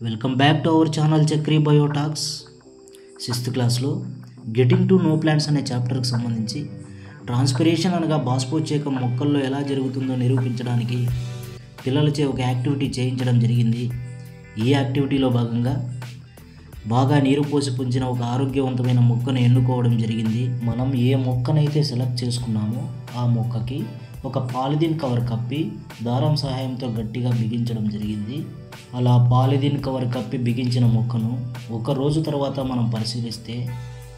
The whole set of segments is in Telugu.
Welcome back to our channel Chakri biotalks. 6th క్లాస్లో గెటింగ్ టు నో ప్లాంట్స్ అనే చాప్టర్కి సంబంధించి ట్రాన్స్పిరేషన్ అనగా బాష్పోత్సేకం మొక్కల్లో ఎలా జరుగుతుందో నిరూపించడానికి పిల్లలచే ఒక యాక్టివిటీ చేయించడం జరిగింది. ఈ యాక్టివిటీలో భాగంగా బాగా నీరు పోసి పుంచిన ఒక ఆరోగ్యవంతమైన మొక్కను ఎన్నుకోవడం జరిగింది. మనం ఏ మొక్కనైతే సెలెక్ట్ చేసుకున్నామో ఆ మొక్కకి ఒక పాలిథిన్ కవర్ కప్పి దారం సహాయంతో గట్టిగా బిగించడం జరిగింది. అలా పాలిథిన్ కవర్ కప్పి బిగించిన మొక్కను ఒక రోజు తర్వాత మనం పరిశీలిస్తే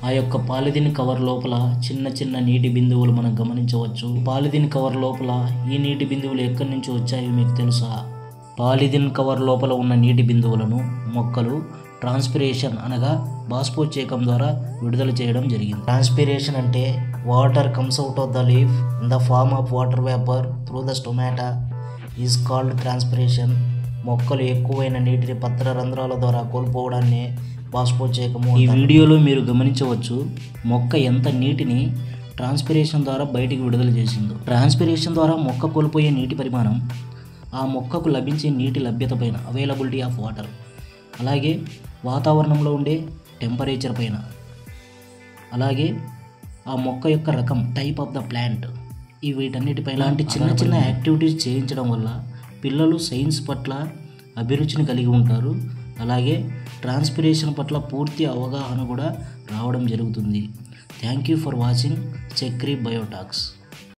ఆ యొక్క పాలిథిన్ కవర్ లోపల చిన్న చిన్న నీటి బిందువులు మనం గమనించవచ్చు. పాలిథిన్ కవర్ లోపల ఈ నీటి బిందువులు ఎక్కడి నుంచి వచ్చాయో మీకు తెలుసా? పాలిథిన్ కవర్ లోపల ఉన్న నీటి బిందువులను మొక్కలు ట్రాన్స్పిరేషన్ అనగా బాష్పోత్సేకం ద్వారా విడుదల చేయడం జరిగింది. ట్రాన్స్పిరేషన్ అంటే water comes out of the leaf in the form of water vapour through the stomata is called transpiration. మొక్కలు ఎక్కువైన నీటిని పత్ర రంధ్రాల ద్వారా కోల్పోవడాన్ని బాష్పోత్సేకము. ఈ వీడియోలో మీరు గమనించవచ్చు మొక్క ఎంత నీటిని ట్రాన్స్పిరేషన్ ద్వారా బయటికి విడుదల చేసిందో. ట్రాన్స్పిరేషన్ ద్వారా మొక్క కోల్పోయే నీటి పరిమాణం ఆ మొక్కకు లభించే నీటి లభ్యత పైన, అవైలబిలిటీ ఆఫ్ వాటర్, అలాగే వాతావరణంలో ఉండే టెంపరేచర్ పైన, అలాగే ఆ మొక్క యొక్క రకం, టైప్ ఆఫ్ ద ప్లాంట్, ఈ వీటన్నిటిపై ఇలాంటి చిన్న చిన్న యాక్టివిటీస్ చేయించడం వల్ల పిల్లలు సైన్స్ పట్ల అభిరుచిని కలిగి ఉంటారు. అలాగే ట్రాన్స్పిరేషన్ పట్ల పూర్తి అవగాహన కూడా రావడం జరుగుతుంది. Thank you for watching Chakri బయోటాక్స్.